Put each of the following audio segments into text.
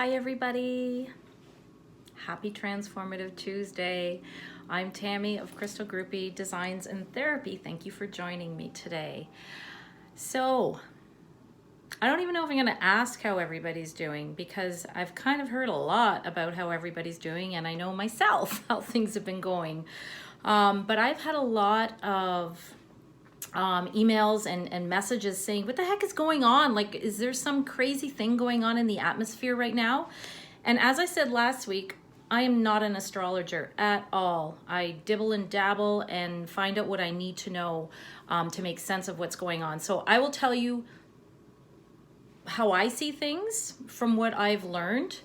Hi everybody. Happy Transformative Tuesday. I'm Tammy of Crystal Groupie Designs and Therapy. Thank you for joining me today. So, I don't even know if I'm going to ask how everybody's doing because I've kind of heard a lot about how everybody's doing, and I know myself how things have been going. But I've had a lot of emails and messages saying, what the heck is going on? Like, is there some crazy thing going on in the atmosphere right now? And as I said last week, I am not an astrologer at all. I dibble and dabble and find out what I need to know to make sense of what's going on. So I will tell you how I see things from what I've learned.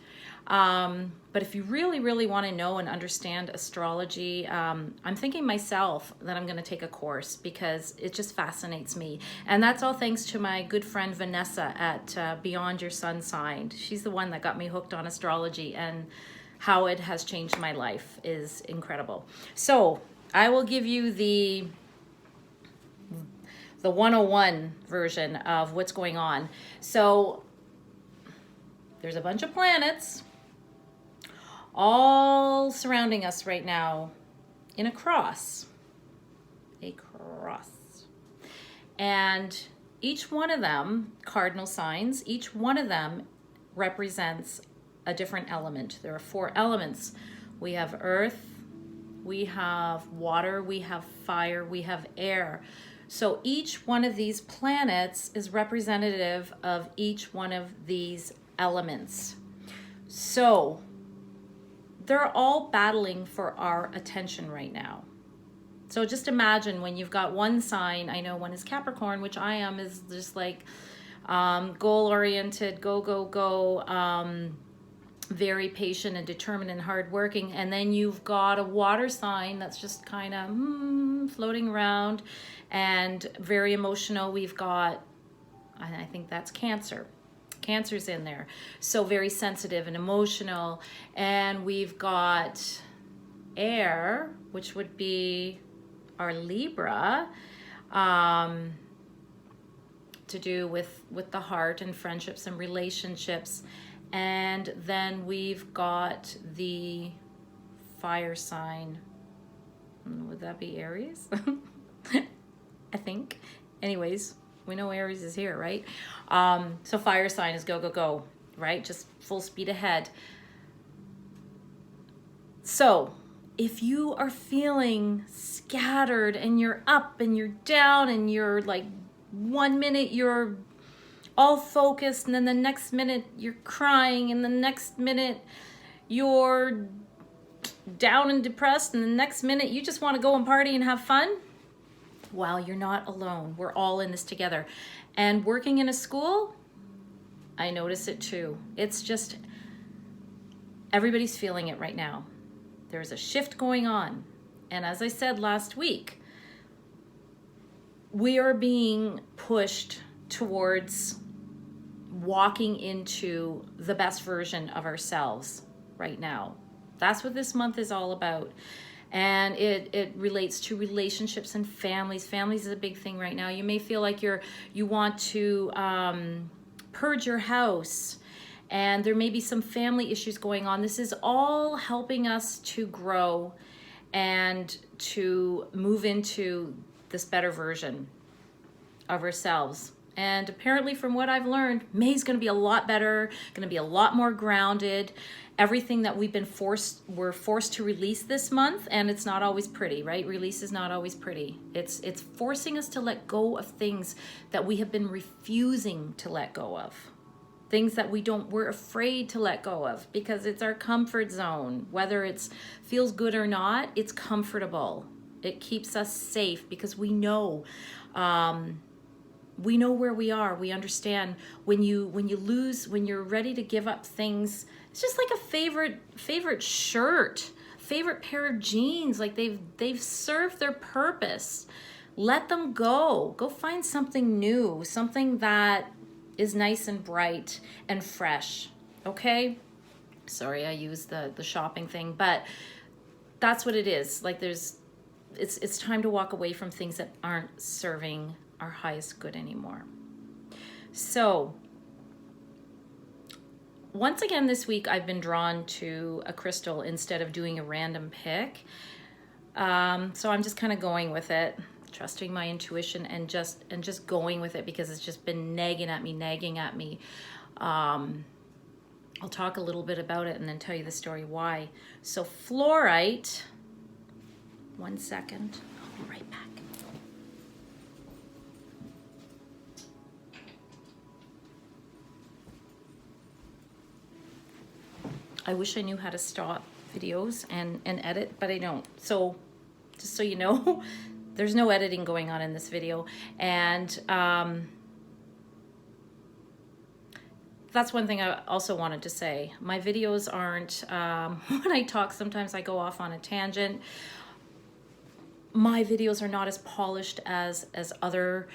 But if you really, really want to know and understand astrology, I'm thinking myself that I'm going to take a course because it just fascinates me. And that's all thanks to my good friend Vanessa at Beyond Your Sun Sign. She's the one that got me hooked on astrology, and how it has changed my life is incredible. So I will give you the 101 version of what's going on. So there's a bunch of planets all surrounding us right now in a cross. And each one of them, cardinal signs, each one of them represents a different element. There are 4 elements. We have earth, we have water, we have fire, we have air. So each one of these planets is representative of each one of these elements. So they're all battling for our attention right now. So just imagine when you've got one sign, I know one is Capricorn, which I am, is just like goal-oriented, go, very patient and determined and hardworking. And then you've got a water sign that's just kind of floating around and very emotional. We've got, I think that's Cancer. Cancer's in there. So very sensitive and emotional. And we've got air, which would be our Libra, to do with the heart and friendships and relationships. And then we've got the fire sign. Would that be Aries? I think. Anyways, we know Aries is here, right? So fire sign is go, right? Just full speed ahead. So if you are feeling scattered and you're up and you're down and you're like 1 minute you're all focused, and then the next minute you're crying, and the next minute you're down and depressed, and the next minute you just want to go and party and have fun, well, you're not alone. We're all in this together. And working in a school, I notice it too. It's just, everybody's feeling it right now. There's a shift going on. And as I said last week, we are being pushed towards walking into the best version of ourselves right now. That's what this month is all about. And it relates to relationships and families. Families is a big thing right now. You may feel like you want to purge your house, and there may be some family issues going on. This is all helping us to grow and to move into this better version of ourselves. And apparently, from what I've learned, May's going to be a lot better, going to be a lot more grounded. Everything that we're forced to release this month, and it's not always pretty, right? Release is not always pretty. It's forcing us to let go of things that we have been refusing to let go of. Things that we're afraid to let go of because it's our comfort zone. Whether it feels good or not, it's comfortable. It keeps us safe because we know where we are. We understand when you're ready to give up things. It's just like a favorite shirt, favorite pair of jeans. Like they've served their purpose. Let them go. Go find something new, something that is nice and bright and fresh. Okay? Sorry, I used the shopping thing, but that's what it is. Like it's time to walk away from things that aren't serving our highest good anymore. So once again this week I've been drawn to a crystal instead of doing a random pick. So I'm just kind of going with it, trusting my intuition and just going with it because it's just been nagging at me. I'll talk a little bit about it and then tell you the story why. So fluorite, one second, I'll be right back. I wish I knew how to stop videos and edit, but I don't. So just so you know, there's no editing going on in this video. And that's one thing I also wanted to say. My videos aren't, when I talk, sometimes I go off on a tangent. My videos are not as polished as other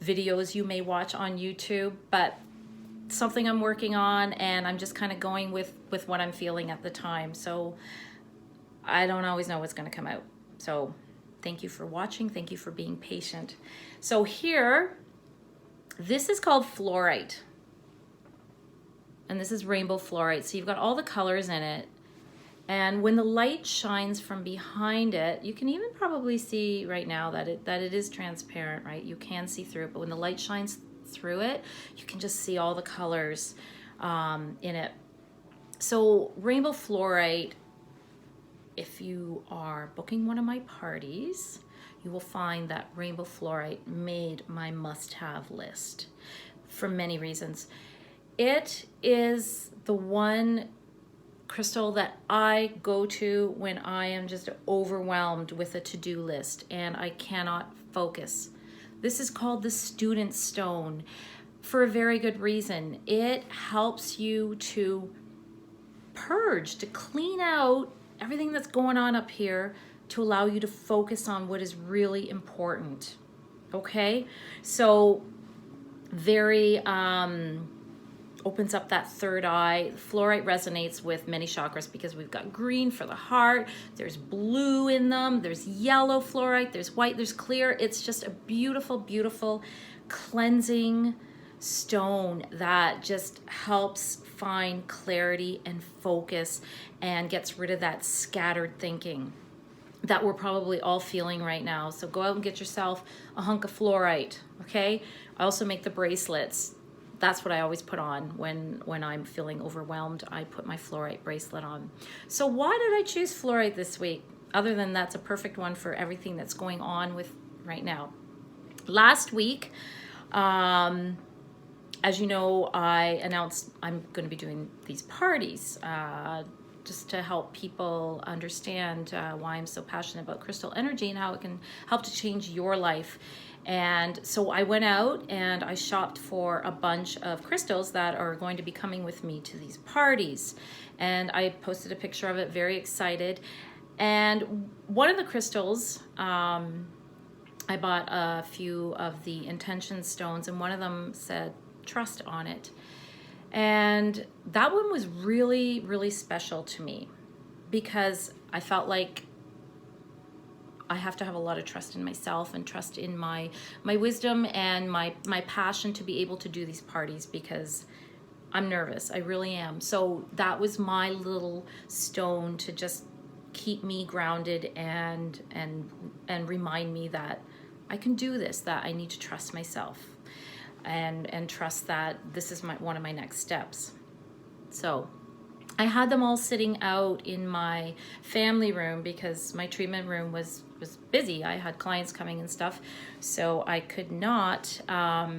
videos you may watch on YouTube, but something I'm working on, and I'm just kind of going with what I'm feeling at the time. So I don't always know what's going to come out. So thank you for watching. Thank you for being patient. So here, this is called fluorite. And this is rainbow fluorite. So you've got all the colors in it. And when the light shines from behind it, you can even probably see right now that it is transparent, right? You can see through it, but when the light shines through it, you can just see all the colors in it. So rainbow fluorite, if you are booking one of my parties, you will find that rainbow fluorite made my must-have list for many reasons. It is the one crystal that I go to when I am just overwhelmed with a to-do list and I cannot focus. This is called the student stone for a very good reason. It helps you to purge, to clean out everything that's going on up here to allow you to focus on what is really important. Okay? So very opens up that third eye. Fluorite resonates with many chakras because we've got green for the heart, there's blue in them, there's yellow fluorite, there's white, there's clear. It's just a beautiful, beautiful cleansing stone that just helps find clarity and focus and gets rid of that scattered thinking that we're probably all feeling right now. So go out and get yourself a hunk of fluorite, okay? I also make the bracelets. That's what I always put on when I'm feeling overwhelmed. I put my fluorite bracelet on. So why did I choose fluorite this week? Other than that's a perfect one for everything that's going on with right now. Last week, as you know, I announced I'm going to be doing these parties just to help people understand why I'm so passionate about crystal energy and how it can help to change your life. And so I went out and I shopped for a bunch of crystals that are going to be coming with me to these parties. And I posted a picture of it, very excited. And one of the crystals, I bought a few of the intention stones, and one of them said trust on it. And that one was really, really special to me because I felt like I have to have a lot of trust in myself and trust in my wisdom and my passion to be able to do these parties because I'm nervous. I really am. So that was my little stone to just keep me grounded and remind me that I can do this, that I need to trust myself and trust that this is one of my next steps. So I had them all sitting out in my family room because my treatment room was busy. I had clients coming and stuff, so I could not, I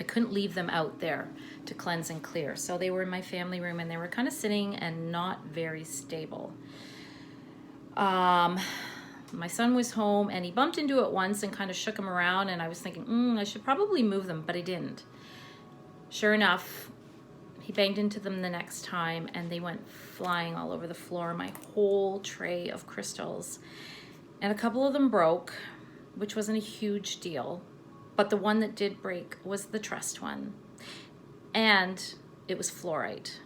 couldn't leave them out there to cleanse and clear. So they were in my family room and they were kind of sitting and not very stable. My son was home and he bumped into it once and kind of shook him around, and I was thinking, I should probably move them, but I didn't. Sure enough, he banged into them the next time and they went flying all over the floor, my whole tray of crystals. And a couple of them broke, which wasn't a huge deal, but the one that did break was the trust one. And it was fluorite.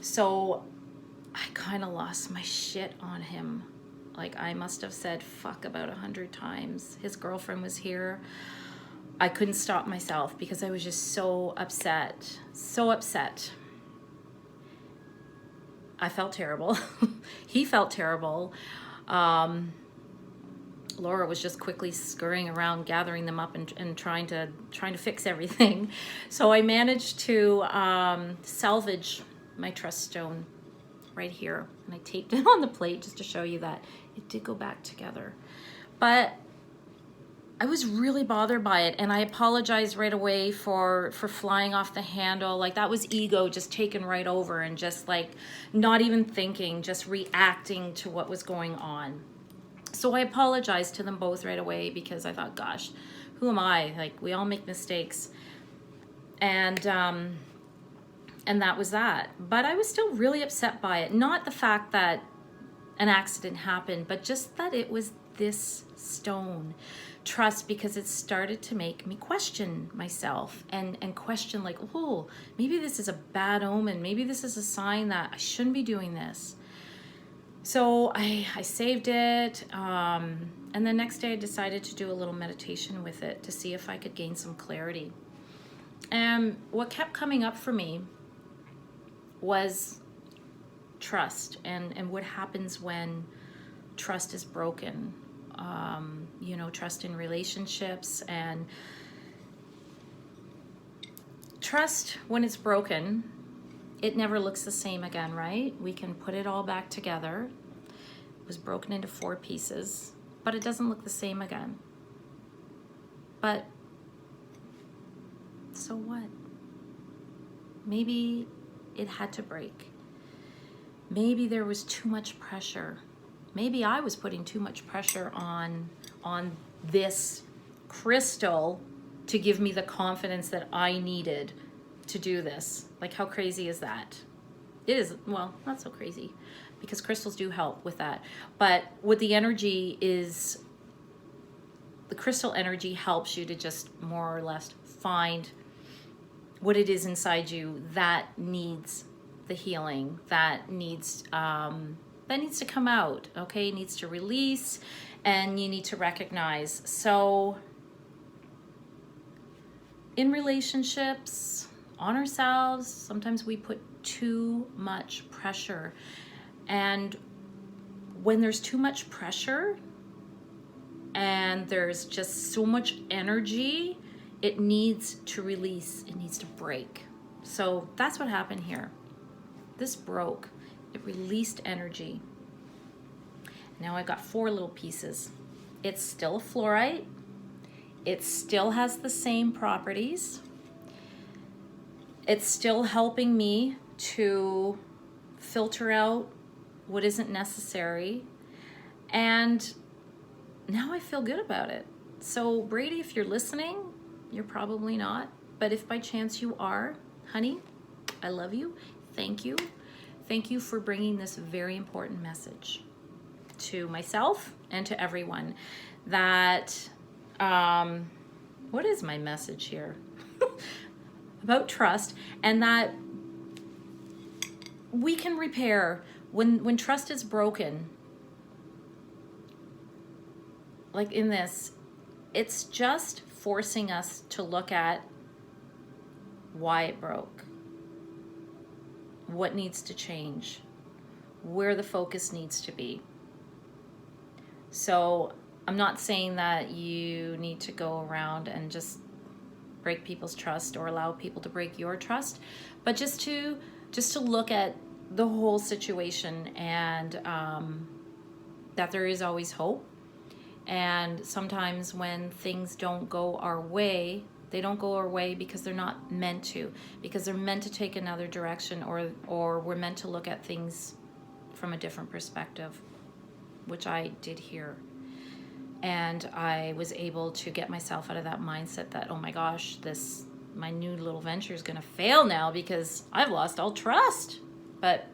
So I kind of lost my shit on him. Like I must have said fuck about 100 times. His girlfriend was here. I couldn't stop myself because I was just so upset, so upset. I felt terrible. He felt terrible. Laura was just quickly scurrying around, gathering them up and trying to fix everything. So I managed to salvage my trust stone right here. And I taped it on the plate just to show you that it did go back together. But I was really bothered by it, and I apologized right away for flying off the handle. Like, that was ego just taken right over, and just like not even thinking, just reacting to what was going on. So I apologized to them both right away, because I thought, gosh, who am I? Like, we all make mistakes. And that was that. But I was still really upset by it. Not the fact that an accident happened, but just that it was this stone. Trust, because it started to make me question myself and question, like, oh, maybe this is a bad omen. Maybe this is a sign that I shouldn't be doing this. So I saved it. And the next day I decided to do a little meditation with it to see if I could gain some clarity. And what kept coming up for me was trust and what happens when trust is broken. You know, trust in relationships, and trust when it's broken, it never looks the same again, right? We can put it all back together. It was broken into 4 pieces, but it doesn't look the same again. But so what? Maybe it had to break. Maybe there was too much pressure. Maybe I was putting too much pressure on this crystal to give me the confidence that I needed to do this. Like, how crazy is that? It is, well, not so crazy, because crystals do help with that. But what the energy is, the crystal energy helps you to just more or less find what it is inside you that needs the healing, that needs to come out, okay? It needs to release, and you need to recognize. So in relationships, on ourselves, sometimes we put too much pressure. And when there's too much pressure and there's just so much energy, it needs to release, it needs to break. So that's what happened here. This broke. It released energy. Now I've got 4 little pieces. It's still a fluorite. It still has the same properties. It's still helping me to filter out what isn't necessary. And now I feel good about it. So Brady, if you're listening, you're probably not. But if by chance you are, honey, I love you. Thank you. Thank you for bringing this very important message to myself and to everyone. That, what is my message here? About trust, and that we can repair when trust is broken. Like in this, it's just forcing us to look at why it broke, what needs to change, where the focus needs to be. So I'm not saying that you need to go around and just break people's trust or allow people to break your trust, but just to look at the whole situation, and that there is always hope. And sometimes when things don't go our way, they don't go our way because they're not meant to, because they're meant to take another direction, or we're meant to look at things from a different perspective, which I did here. And I was able to get myself out of that mindset that, oh my gosh, my new little venture is going to fail now because I've lost all trust. But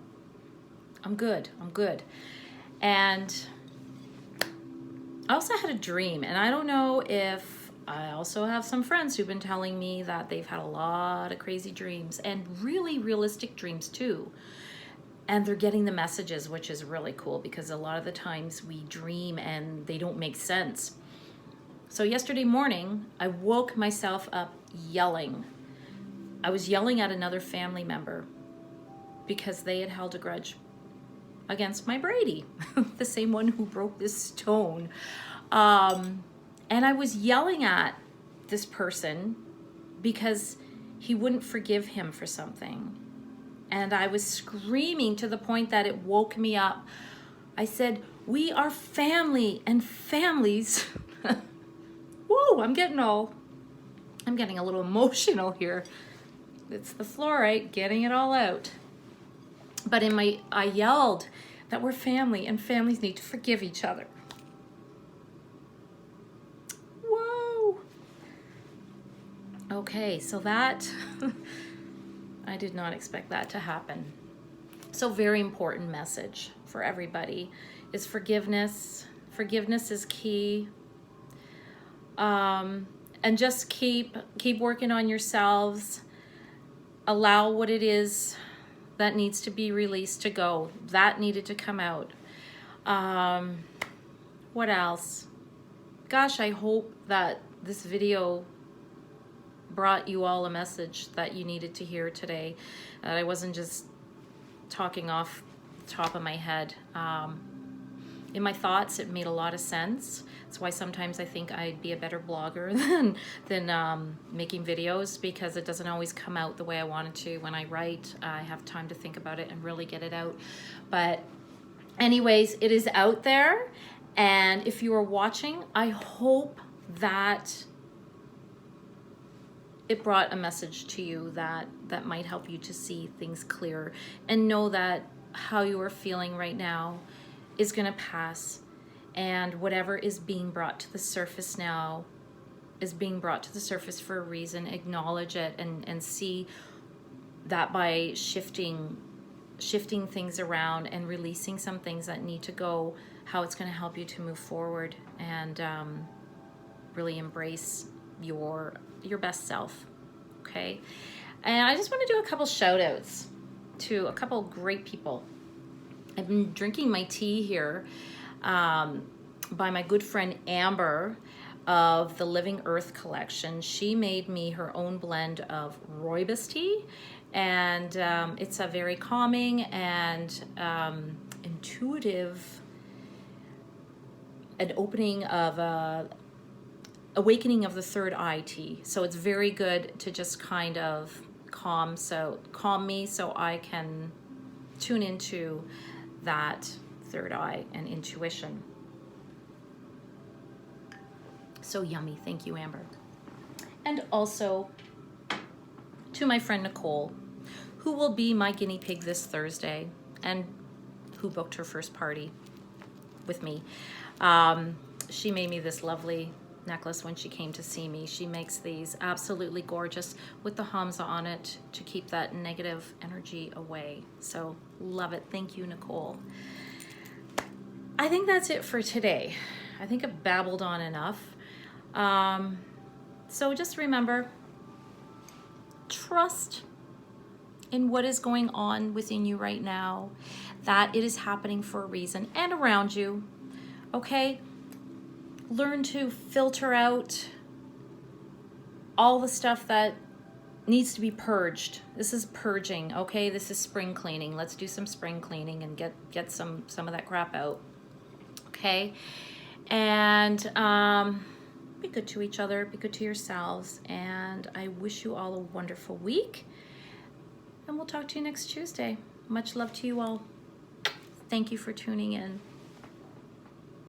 I'm good. And I also had a dream, and I don't know if I also have some friends who've been telling me that they've had a lot of crazy dreams, and really realistic dreams too. And they're getting the messages, which is really cool, because a lot of the times we dream and they don't make sense. So yesterday morning, I woke myself up yelling. I was yelling at another family member because they had held a grudge against my Brady, the same one who broke this stone. And I was yelling at this person because he wouldn't forgive him for something. And I was screaming to the point that it woke me up. I said, we are family, and families. Whoa, I'm getting a little emotional here. It's the fluorite getting it all out. But I yelled that we're family and families need to forgive each other. Whoa. Okay, so that, I did not expect that to happen. So very important message for everybody is forgiveness. Forgiveness is key. And just keep working on yourselves. Allow what it is that needs to be released to go. That needed to come out. What else? Gosh, I hope that this video brought you all a message that you needed to hear today. That I wasn't just talking off the top of my head. In my thoughts, it made a lot of sense. That's why sometimes I think I'd be a better blogger than making videos, because it doesn't always come out the way I want it to. When I write, I have time to think about it and really get it out. But anyways, it is out there. And if you are watching, I hope that it brought a message to you that might help you to see things clearer and know that how you are feeling right now is going to pass, and whatever is being brought to the surface now is being brought to the surface for a reason. Acknowledge it and see that by shifting things around and releasing some things that need to go, how it's going to help you to move forward and really embrace your best self. Okay, and I just want to do a couple shout outs to a couple great people. I've been drinking my tea here by my good friend Amber of the Living Earth collection. She made me her own blend of rooibos tea, and it's a very calming and intuitive, an opening of awakening of the third eye tea. So it's very good to just kind of calm me so I can tune into that third eye and intuition. So yummy. Thank you, Amber. And also to my friend Nicole, who will be my guinea pig this Thursday and who booked her first party with me. She made me this lovely necklace when she came to see me. She makes these absolutely gorgeous with the Hamza on it to keep that negative energy away. So love it. Thank you, Nicole. I think that's it for today. I think I've babbled on enough. So just remember, trust in what is going on within you right now, that it is happening for a reason and around you. Okay? Learn to filter out all the stuff that needs to be purged. This is purging, okay? This is spring cleaning. Let's do some spring cleaning and get some of that crap out, okay? And be good to each other, be good to yourselves, and I wish you all a wonderful week, and we'll talk to you next Tuesday. Much love to you all. Thank you for tuning in.